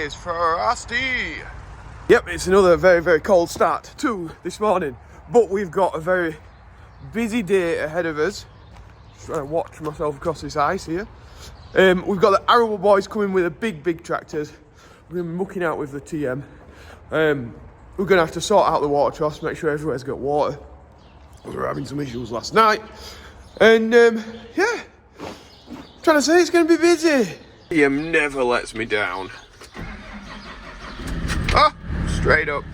is frosty. Yep, it's another very, very cold start to this morning, but we've got a very busy day ahead of us. Just trying to watch myself across this ice here. We've got the Arable boys coming with a big tractors. We're going to be mucking out with the TM. We're going to have to sort out the water troughs, make sure everywhere's got water. We were having some issues last night. And yeah, trying to say it's going to be busy. TM never lets me down. Ah, straight up.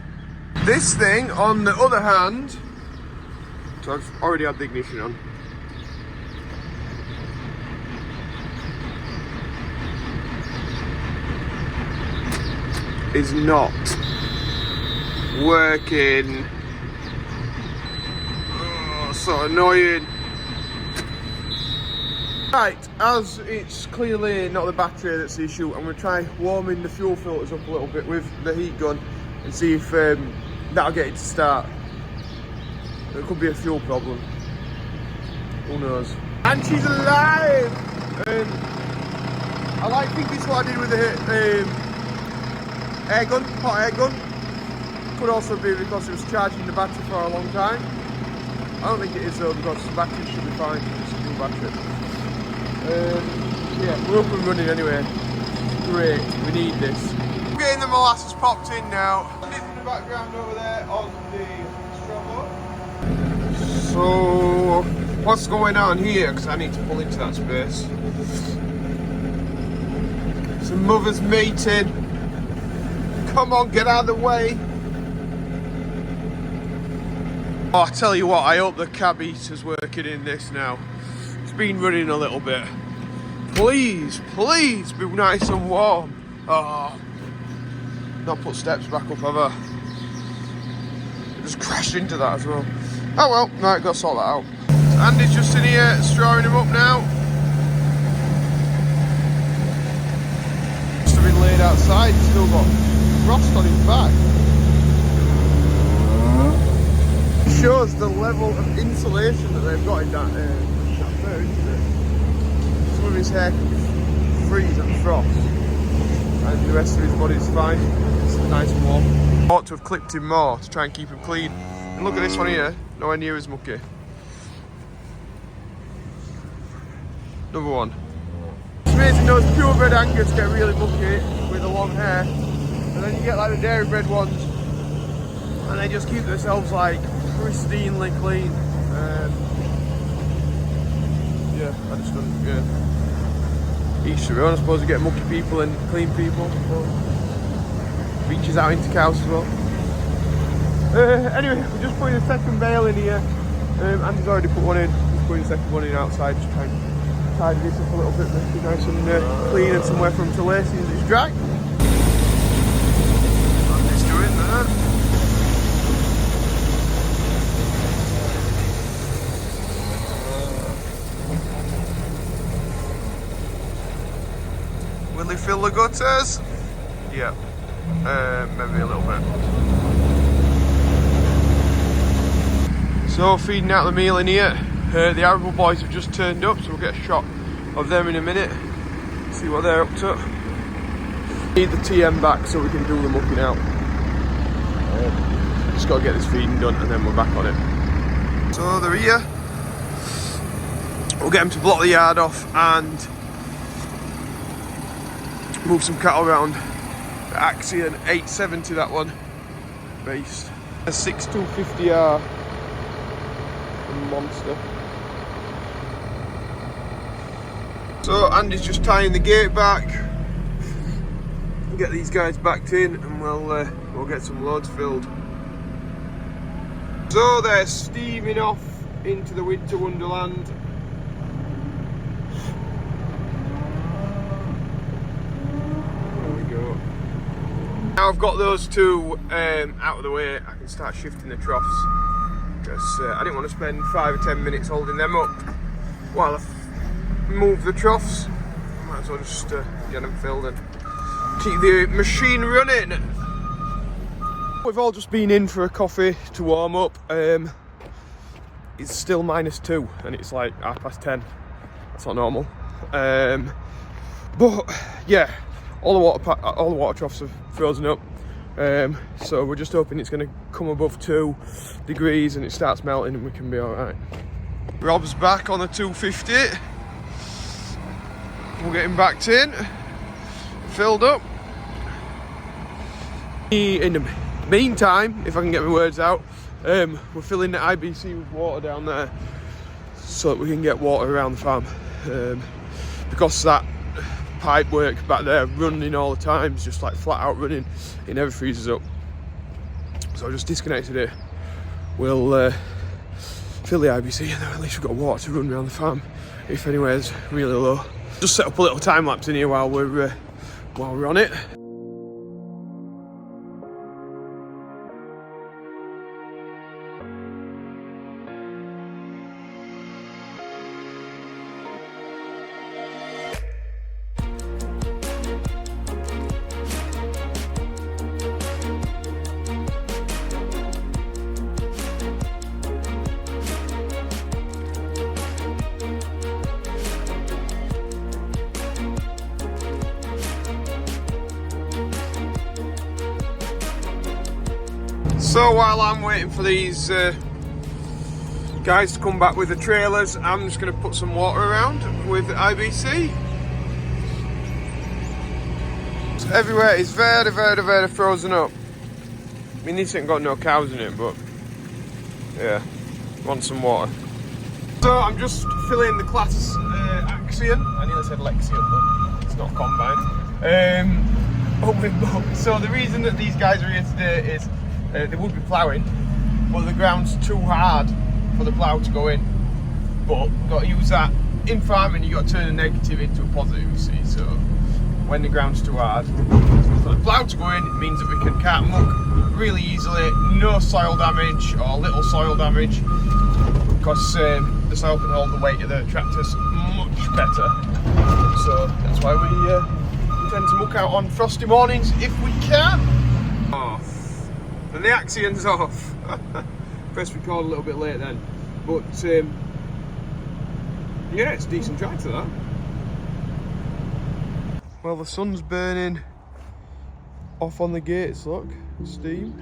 This thing, on the other hand, so I've already had the ignition on. Is not working. Oh, so annoying. Right, as it's clearly not the battery that's the issue, I'm going to try warming the fuel filters up a little bit with the heat gun and see if that'll get it to start. It could be a fuel problem. Who knows? And she's alive! I like thinking it's what I did with the air gun, hot air gun. Could also be because it was charging the battery for a long time. I don't think it is though, because the battery should be fine. It's a new battery. Yeah, we're up and running anyway. Great, we need this. We're getting the molasses popped in now. In the background over there on the strobo. So, what's going on here? Because I need to pull into that space. Some mothers mating. Come on, get out of the way. Oh, I tell you what, I hope the cab heater's working in this now. It's been running a little bit. Please be nice and warm. Oh, not put steps back up, have I? Just crashed into that as well. Oh well, right, got to sort that out. Andy's just in here, strawing him up now. Must have been laid outside, still got frost on his back. It shows the level of insulation that they've got in that fur, isn't it? Some of his hair can freeze and frost, and the rest of his body's fine. It's nice and warm. I ought to have clipped him more to try and keep him clean. And look at this one here, nowhere near as mucky. Another one. It's amazing those purebred Angus get really mucky with the long hair, and then you get like the dairy bred ones, and they just keep themselves like pristinely clean. Yeah, I just don't, yeah. Each their own, I suppose. You get mucky people and clean people. Reaches out into cows as well. Anyway, we're just putting a second bale in here. Andy's already put one in. Just putting a second one in outside, just trying to tidy this up a little bit, make it nice and clean, and somewhere for him to lay as soon as it's dry. Andy's doing that. Will they fill the gutters? Yeah, maybe a little bit. So feeding out the meal in here. The Arable boys have just turned up, so we'll get a shot of them in a minute. See what they're up to. Need the TM back so we can do the mucking out. Just got to get this feeding done and then we're back on it. So they're here. We'll get them to block the yard off and move some cattle around. Actually an 870, that one. Based. A 6250R. Monster. So Andy's just tying the gate back. Get these guys backed in and we'll get some loads filled. So they're steaming off into the winter wonderland. There we go. Now I've got those two out of the way, I can start shifting the troughs. Because I didn't want to spend 5 or 10 minutes holding them up while I move the troughs. Might as well just get them filled and keep the machine running. We've all just been in for a coffee to warm up. It's still -2 and it's like 10:30. That's not normal. But yeah, all the water troughs have frozen up. So we're just hoping it's going to come above 2 degrees and it starts melting and we can be all right. Rob's back on the 250. We're getting backed in, filled up. In the meantime, if I can get my words out, we're filling the IBC with water down there so that we can get water around the farm. Because that pipe work back there running all the time, it's just like flat out running, it never freezes up. So I just disconnected it. We'll fill the IBC and then at least we've got water to run around the farm if anywhere's really low. Just set up a little time lapse in here while we're on it. So while I'm waiting for these guys to come back with the trailers, I'm just going to put some water around with IBC. So everywhere is very, very, very frozen up. I mean, this ain't got no cows in it, but yeah, want some water. So I'm just filling the Claas Axion. I nearly said Lexion, but it's not combined. Up with bugs. So the reason that these guys are here today is they would be ploughing, but the ground's too hard for the plough to go in. But you've got to use that in farming. You've got to turn a negative into a positive, you see. So when the ground's too hard for the plough to go in, it means that we can cart muck really easily, no soil damage or little soil damage, because the soil can hold the weight of the tractors much better. So that's why we tend to muck out on frosty mornings if we can. Oh. And the Axion's off. Press record a little bit late then, but yeah, it's a decent tractor that. Well, the sun's burning off on the gates, look, steam.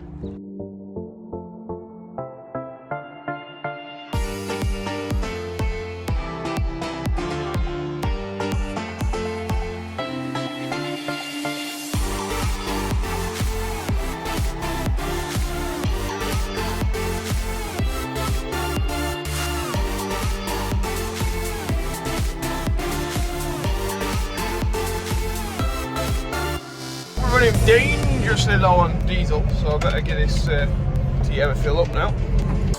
Running dangerously low on diesel, so I better get this TM fill up now.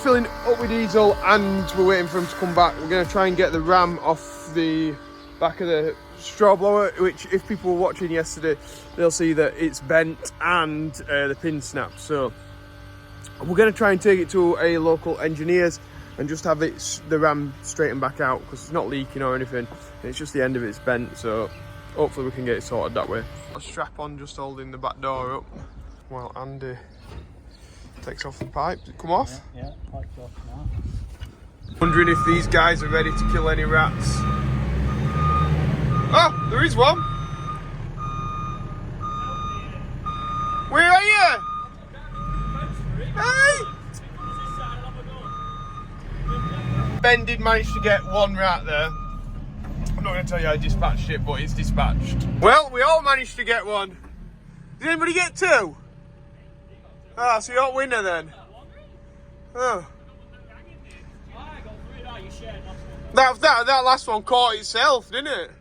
Filling up with diesel and we're waiting for him to come back. We're going to try and get the ram off the back of the straw blower, which if people were watching yesterday, they'll see that it's bent and the pin snapped. So we're going to try and take it to a local engineer's and just have the ram straightened back out, because it's not leaking or anything. It's just the end of it's bent, so hopefully we can get it sorted that way. A strap on just holding the back door up while Andy takes off the pipe. Did it come off? Yeah, pipe's off now. Wondering if these guys are ready to kill any rats. Oh, there is one. Where are you? Hey! Ben did manage to get one rat there. I'm not going to tell you I dispatched it, but it's dispatched. Well, we all managed to get one. Did anybody get two? Ah, so you're not winner then. Oh. That last one caught itself, didn't it?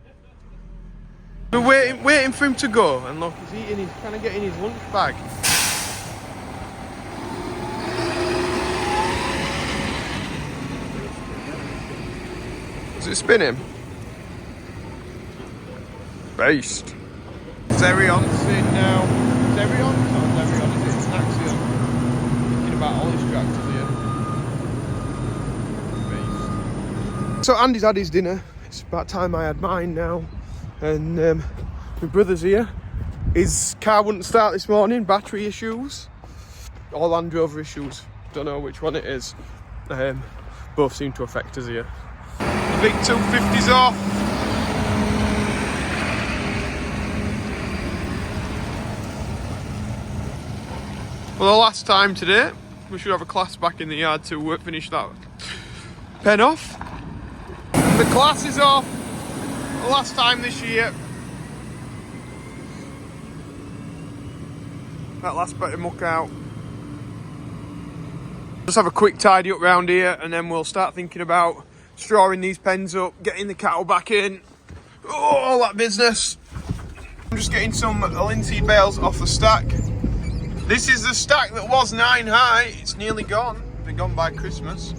We're waiting for him to go, and look, he's eating. He's kind of getting his lunch bag. Does it spin him? Based. Zerion's in now. Zerion? Not Zerion, is it? It's an Axion. Thinking about all his tractors here. Based. So Andy's had his dinner. It's about time I had mine now. And my brother's here. His car wouldn't start this morning, battery issues. Or Land Rover issues. Don't know which one it is. Both seem to affect us here. The big 250's off. Well, the last time today, we should have a Claas back in the yard to finish that pen off. The Claas is off. The last time this year. That last bit of muck out. Just have a quick tidy up round here and then we'll start thinking about strawing these pens up, getting the cattle back in, all that business. I'm just getting some linseed bales off the stack. This is the stack that was 9 high. It's nearly gone. They're gone by Christmas.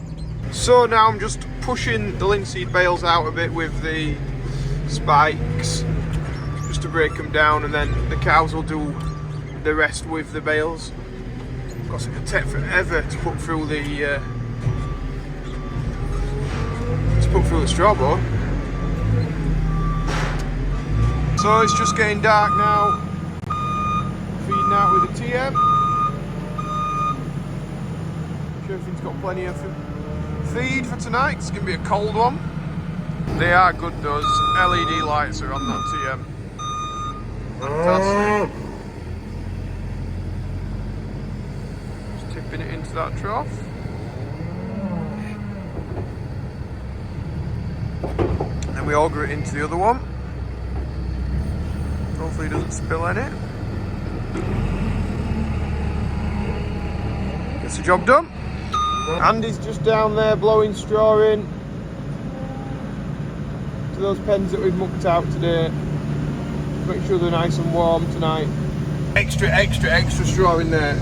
So now I'm just pushing the linseed bales out a bit with the spikes just to break them down, and then the cows will do the rest with the bales. Of course, it could take forever to put through the straw bale. So it's just getting dark now. Feeding out with the TM. Sure everything's got plenty of feed for tonight. It's going to be a cold one. They are good, those LED lights are on that TM. Fantastic. Just tipping it into that trough. Then we auger it into the other one. Hopefully it doesn't spill any. Gets the job done. Andy's just down there blowing straw in to those pens that we've mucked out today. Make sure they're nice and warm tonight. Extra straw in there.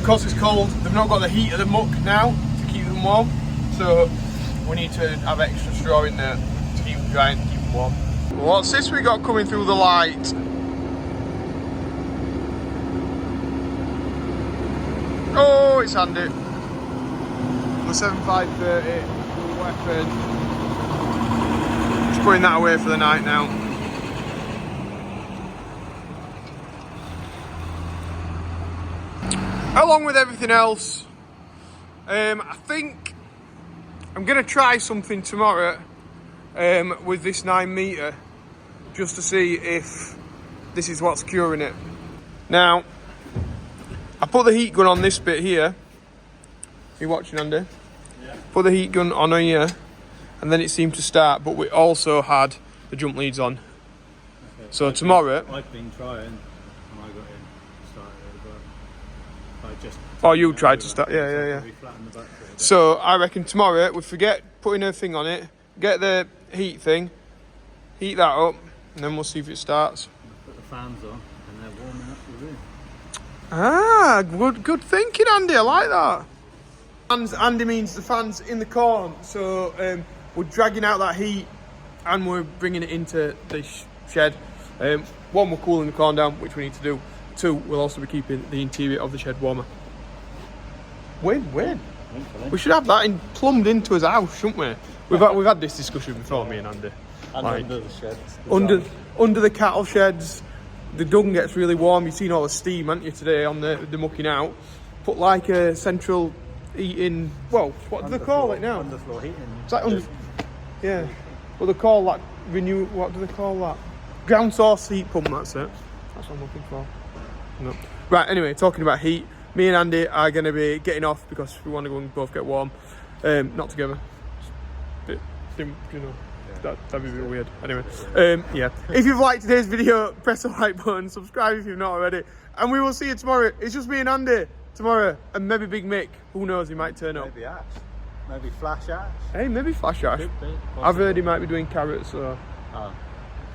Because it's cold, they've not got the heat of the muck now to keep them warm. So we need to have extra straw in there to keep them dry and keep them warm. What's this we got coming through the light? Oh, it's handy. The 7530 weapon. Just putting that away for the night now. Along with everything else, I think I'm going to try something tomorrow with this 9 metre, just to see if this is what's curing it. Now, I put the heat gun on this bit here. Are you watching, Andy? Yeah. Put the heat gun on here, and then it seemed to start, but we also had the jump leads on. Okay. So tomorrow... I've been trying, and I got in, started it, but I just... Oh, you tried to start, yeah. So I reckon tomorrow we forget putting a thing on it, get the heat thing, heat that up, and then we'll see if it starts. Put the fans on, and they're warming up the room. Ah, good thinking, Andy. I like that. Fans, Andy means the fans in the corn. So we're dragging out that heat, and we're bringing it into the shed. One, we're cooling the corn down, which we need to do. 2, we'll also be keeping the interior of the shed warmer. Win. We should have that plumbed into his house, shouldn't we? We've had this discussion before, me and Andy. And like, under the sheds. Under the cattle sheds, the dung gets really warm. You've seen all the steam, haven't you, today on the mucking out? Put like a central heating. Well, what do they call it now? Underfloor heating. It's like yeah. What they call that? What do they call that? Ground source heat pump. That's it. That's what I'm looking for. No. Right. Anyway, talking about heat. Me and Andy are going to be getting off because we want to go and both get warm. Not together. Bit, you know, that'd be a bit weird. Anyway, yeah. If you've liked today's video, press the like button, subscribe if you've not already, and we will see you tomorrow. It's just me and Andy tomorrow, and maybe Big Mick. Who knows? He might turn up. Maybe Ash. Maybe Flash Ash. Hey, maybe Flash Ash. I've heard he might be doing carrots. So. Oh.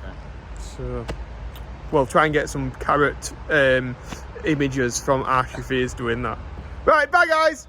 Okay. So, we'll try and get some carrot images from Ash if he is doing that. Right, bye guys!